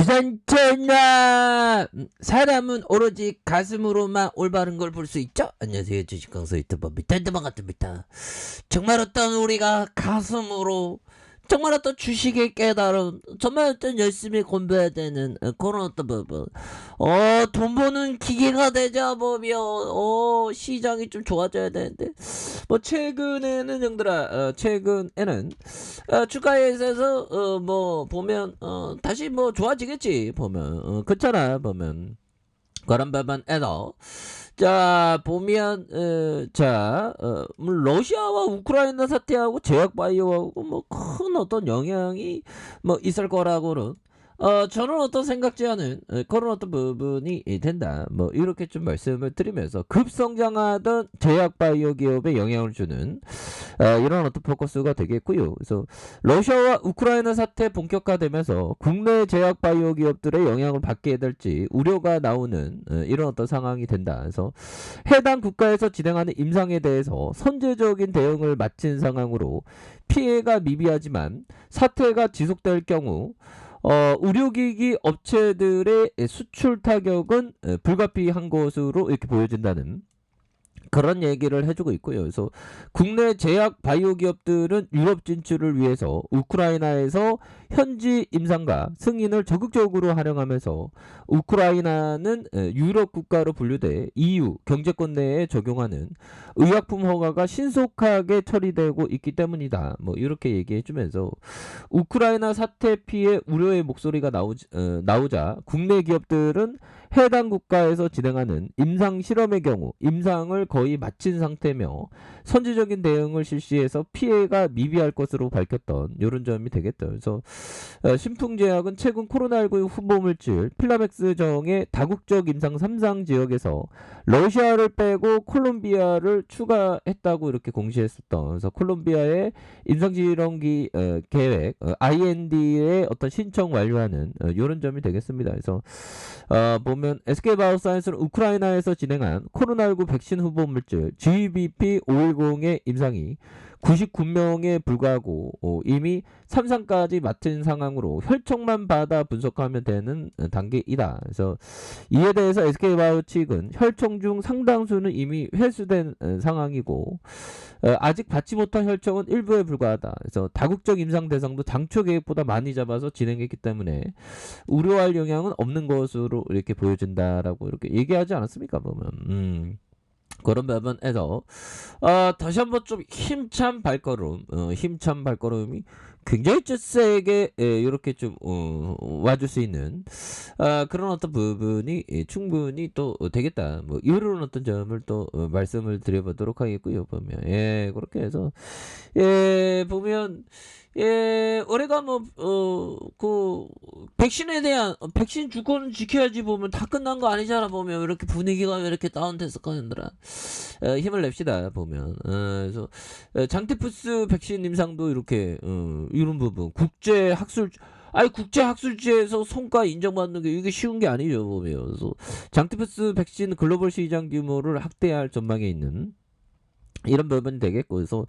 부산전화 사람은 오로지 가슴으로만 올바른 걸 볼 수 있죠. 안녕하세요, 주식강사 유튜버 미탄드만 같습니다. 정말 어떤 우리가 가슴으로 정말 어떤 주식의 깨달음, 정말 어떤 열심히 공부해야 되는 그런 어떤 부분, 돈 버는 기계가 되자 보면 시장이 좀 좋아져야 되는데, 뭐 최근에는 형들아, 최근에는 주가에 있어서 뭐 보면 다시 뭐 좋아지겠지 보면, 그렇잖아 보면. 그런 부분에서 자 보면 러시아와 우크라이나 사태하고 제약바이오하고 뭐 큰 어떤 영향이 뭐 있을 거라고는 저는 어떤 생각지 않은 그런 어떤 부분이 된다. 뭐 이렇게 좀 말씀을 드리면서 급성장하던 제약바이오 기업에 영향을 주는 이런 어떤 포커스가 되겠고요. 그래서 러시아와 우크라이나 사태 본격화되면서 국내 제약바이오 기업들의 영향을 받게 될지 우려가 나오는 이런 어떤 상황이 된다. 그래서 해당 국가에서 진행하는 임상에 대해서 선제적인 대응을 마친 상황으로 피해가 미비하지만 사태가 지속될 경우 의료기기 업체들의 수출 타격은 불가피한 것으로 이렇게 보여진다는 그런 얘기를 해주고 있고요. 그래서 국내 제약 바이오 기업들은 유럽 진출을 위해서 우크라이나에서 현지 임상과 승인을 적극적으로 활용하면서 우크라이나는 유럽 국가로 분류돼 EU 경제권 내에 적용하는 의약품 허가가 신속하게 처리되고 있기 때문이다. 뭐 이렇게 얘기해주면서 우크라이나 사태 피해 우려의 목소리가 나오자 국내 기업들은 해당 국가에서 진행하는 임상 실험의 경우 임상을 거의 마친 상태며 선제적인 대응을 실시해서 피해가 미비할 것으로 밝혔던 이런 점이 되겠죠. 그래서 신풍제약은 최근 코로나19 후보물질 필라맥스정의 다국적 임상 3상 지역에서 러시아를 빼고 콜롬비아를 추가했다고 이렇게 공시했었던, 그래서 콜롬비아의 임상실험기 계획 IND의 어떤 신청 완료하는 이런 점이 되겠습니다. 그래서 보면 SK바이오사이언스는 우크라이나에서 진행한 코로나19 백신 후보 물질 GBP510의 임상이 99명에 불과하고 이미 3상까지 마친 상황으로 혈청만 받아 분석하면 되는 단계이다. 그래서 이에 대해서 SK바이오 측은 혈청 중 상당수는 이미 회수된 상황이고 아직 받지 못한 혈청은 일부에 불과하다. 그래서 다국적 임상 대상도 당초 계획보다 많이 잡아서 진행했기 때문에 우려할 영향은 없는 것으로 이렇게 보여진다라고 이렇게 얘기하지 않았습니까 보면. 그런 부분에서 다시 한번 좀 힘찬 발걸음이 굉장히 좀 세게 이렇게 좀 와줄 수 있는 그런 어떤 부분이 충분히 또 되겠다. 뭐 이런 어떤 점을 또 말씀을 드려보도록 하겠고요. 보면 그렇게 해서 보면 올해가 그 백신에 대한 백신 주권은 지켜야지 보면 다 끝난 거 아니잖아 보면 이렇게 분위기가 왜 이렇게 다운됐을까 얘들아. 힘을 냅시다 보면. 그래서 장티푸스 백신 임상도 이렇게 이런 부분 국제 학술지에서 성과 인정받는 게 이게 쉬운 게 아니죠 보면. 그래서 장티푸스 백신 글로벌 시장 규모를 확대할 전망에 있는 이런 부분이 되겠고, 그래서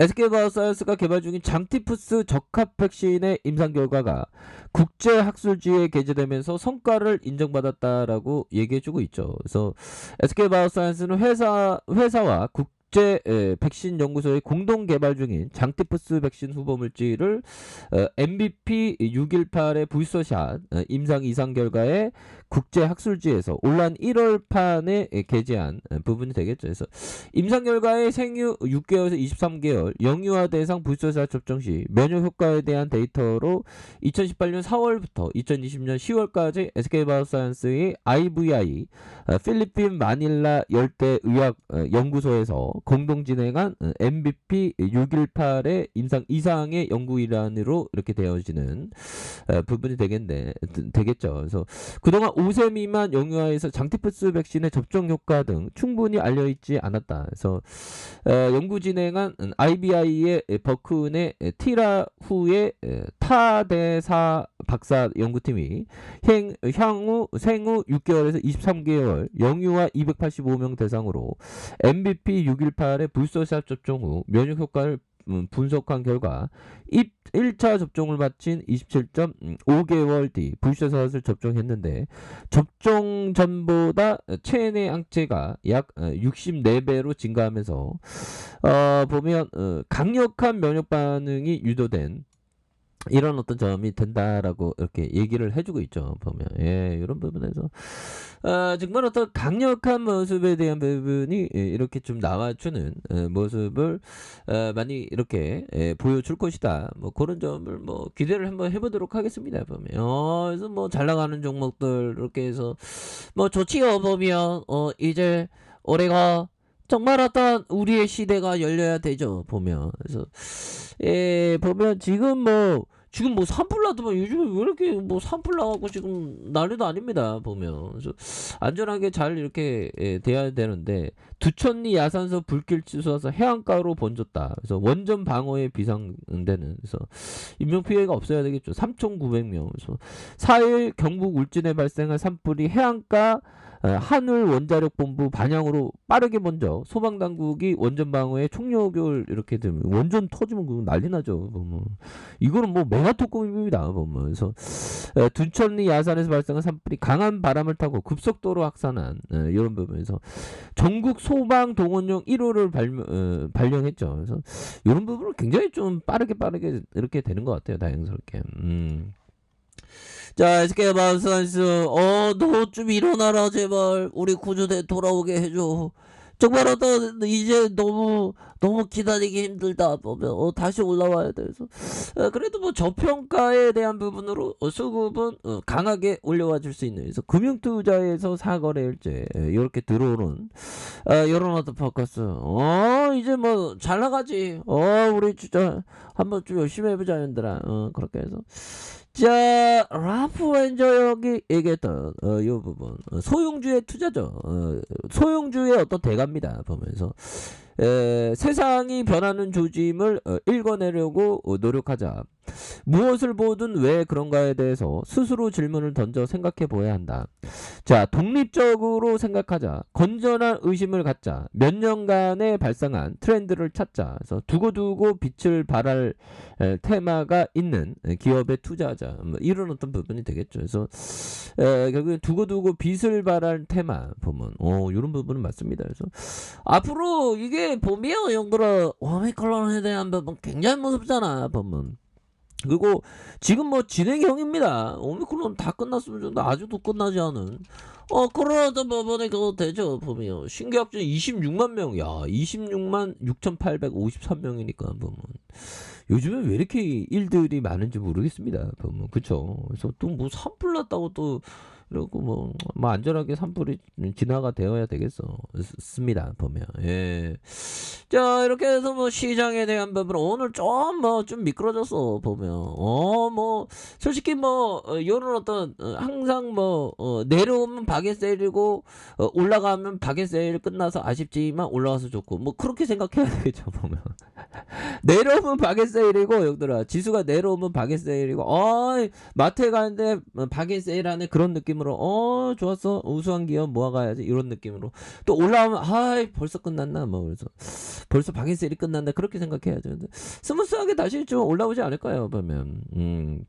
SK바이오사이언스가 개발 중인 장티푸스 적합 백신의 임상 결과가 국제 학술지에 게재되면서 성과를 인정받았다라고 얘기해주고 있죠. 그래서 SK바이오사이언스는 회사와 국제 백신 연구소의 공동 개발 중인 장티푸스 백신 후보 물질을 MVP 618의 부스터샷 임상 이상 결과에 국제 학술지에서 올한 1월판에 게재한 부분이 되겠죠. 그래서 임상 결과의 생후 6개월에서 23개월 영유아 대상 부스터샷 접종 시 면역 효과에 대한 데이터로 2018년 4월부터 2020년 10월까지 SK바이오사이언스의 IVI 필리핀 마닐라 열대 의학 연구소에서 공동 진행한 MVP 618의 임상 이상의 연구 일환으로 이렇게 되어지는 부분이 되겠죠. 그래서 그동안 5세 미만 영유아에서 장티푸스 백신의 접종 효과 등 충분히 알려있지 않았다. 그래서 연구 진행한 IBI의 버크은의 티라후의 타대사 박사 연구팀이 향후 생후 6개월에서 23개월 영유아 285명 대상으로 MVP 618의 부스터샷 접종 후 면역 효과를 분석한 결과 1차 접종을 마친 27.5개월 뒤 부스터샷을 접종했는데 접종 전보다 체내 항체가 약 64배로 증가하면서 보면 강력한 면역 반응이 유도된 이런 어떤 점이 된다라고 이렇게 얘기를 해주고 있죠. 보면 이런 부분에서 정말 어떤 강력한 모습에 대한 부분이 이렇게 좀 나와주는 모습을 많이 이렇게 보여줄 것이다. 뭐 그런 점을 뭐 기대를 한번 해보도록 하겠습니다. 보면 그래서 뭐 잘 나가는 종목들 이렇게 해서 뭐 좋지요. 보면 이제 올해가 정말 어떤 우리의 시대가 열려야 되죠. 보면 그래서 보면 지금 뭐 산불 나더만 요즘에 왜 이렇게 뭐 산불 나갖고 지금 난리도 아닙니다. 보면 그래서 안전하게 잘 이렇게 돼야 되는데 두천리 야산서 불길 치솟아서 해안가로 번졌다. 그래서 원전 방어에 비상되는 그래서 인명 피해가 없어야 되겠죠. 3,900명. 그래서 4일 경북 울진에 발생한 산불이 해안가 한울 원자력 본부 반향으로 빠르게 먼저 소방 당국이 원전 방어에 총력을 이렇게 되면 원전 터지면 그거 난리 나죠. 보면 이거는 뭐 메가토급입니다. 보면 그래서 둔천리 야산에서 발생한 산불이 강한 바람을 타고 급속도로 확산한 이런 부분에서 전국 소방 동원용 1호를 발령했죠. 그래서 이런 부분을 굉장히 좀 빠르게 이렇게 되는 것 같아요. 다행스럽게. 자, SK 마우스한스, 너 좀 일어나라, 제발. 우리 구조대 돌아오게 해줘. 정말 이제 너무 기다리기 힘들다. 보면, 다시 올라와야 돼. 그래서, 그래도 뭐 저평가에 대한 부분으로 수급은 강하게 올려와 줄 수 있는. 그래서 금융투자에서 사거래일제, 이렇게 들어오는, 이런 어떤 포커스. 이제 뭐 잘 나가지. 우리 진짜 한번 좀 열심히 해보자, 얘들아. 그렇게 해서. 자, 라프 렌저 여기 얘기했던 이 부분 소용주의 투자죠. 소용주의 어떤 대가입니다. 보면서 세상이 변하는 조짐을 읽어내려고 노력하자. 무엇을 보든 왜 그런가에 대해서 스스로 질문을 던져 생각해 보아야 한다. 자, 독립적으로 생각하자. 건전한 의심을 갖자. 몇 년간에 발생한 트렌드를 찾자. 그래서 두고두고 빛을 발할 테마가 있는 기업에 투자하자. 뭐 이런 어떤 부분이 되겠죠. 그래서 결국엔 두고두고 빛을 발할 테마 보면 이런 부분은 맞습니다. 그래서 앞으로 이게 보면 형들아 오미크론에 대한 부분 굉장히 무섭잖아. 보면 그리고 지금 뭐 진행형입니다. 오미크론 다 끝났으면 좋은데 아직도 끝나지 않은 코로나도 법원에 그거 되죠. 보면 신규 확진 26만 명. 야, 26만 6,853명이니까 보면 요즘에 왜 이렇게 일들이 많은지 모르겠습니다. 보면 그쵸. 그래서 또 뭐 산불 났다고 또 이러고 뭐 안전하게 산불이 진화가 되어야 되겠습니다. 보면 자, 이렇게 해서 뭐 시장에 대한 부분 오늘 좀 미끄러졌어. 보면 뭐 솔직히 뭐 요런 어떤 항상 뭐 내려오면 박에 세일이고 올라가면 박에 세일 끝나서 아쉽지만 올라와서 좋고 뭐 그렇게 생각해야 되겠죠. 보면 내려오면 박에 세일이고 형들아 지수가 내려오면 박에 세일이고 마트에 가는데 박에 세일하네 그런 느낌으로 좋았어 우수한 기업 모아가야지 이런 느낌으로 또 올라오면 벌써 끝났나 뭐 그래서 벌써 박에 세일이 끝났나 그렇게 생각해야죠. 근데 스무스하게 다시 좀 올라오지 않을까요? 보면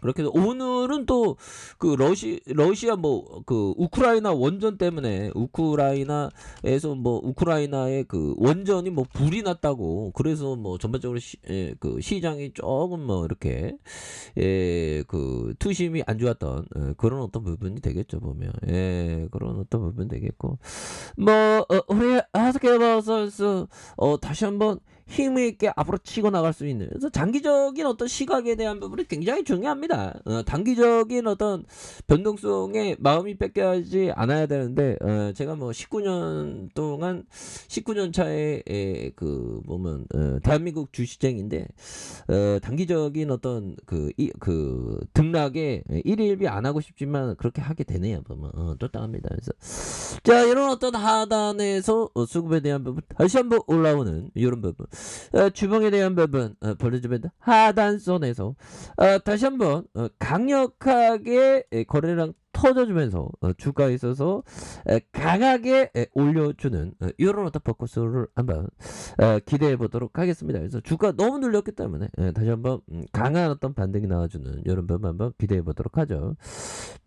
그렇게 해서 오늘은 또 그 러시아 뭐 그 우크라이나 원전 때문에 우크라이나에서 뭐 우크라이나의 그 원전이 뭐 불이 났다고 그래서 뭐 전반적으로 그 시장이 조금 뭐 이렇게 그 투심이 안 좋았던 그런 어떤 부분이 되겠죠. 보면 그런 어떤 부분 되겠고 뭐 우리 하스케바 선수 다시 한번 힘있게 앞으로 치고 나갈 수 있는 그래서 장기적인 어떤 시각에 대한 부분이 굉장히 중요합니다. 단기적인 어떤 변동성에 마음이 뺏겨지 않아야 되는데 제가 뭐 19년 동안 19년 차에 그 보면 대한민국 주시쟁인데 단기적인 어떤 그 등락에 일일비 안 하고 싶지만 그렇게 하게 되네요. 보면 쫓당합니다. 그래서 자 이런 어떤 하단에서 수급에 대한 부분 다시 한번 올라오는 이런 부분 주봉에 대한 부분 볼리주밴드 하단선에서 다시 한번 강력하게 거래량 터져주면서 주가에 있어서 강하게 올려주는 이런 어떤 포커스를 한번 기대해 보도록 하겠습니다. 그래서 주가 너무 눌렸기 때문에 다시 한번 강한 어떤 반등이 나와주는 이런 부분 한번 기대해 보도록 하죠.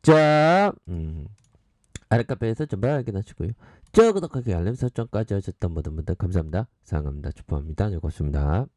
자, 아랫카페에서 전부 확인하시고요. 저 구독하기 알림 설정까지 하셨던 모든 분들 감사합니다. 사랑합니다. 축복합니다. 고맙습니다.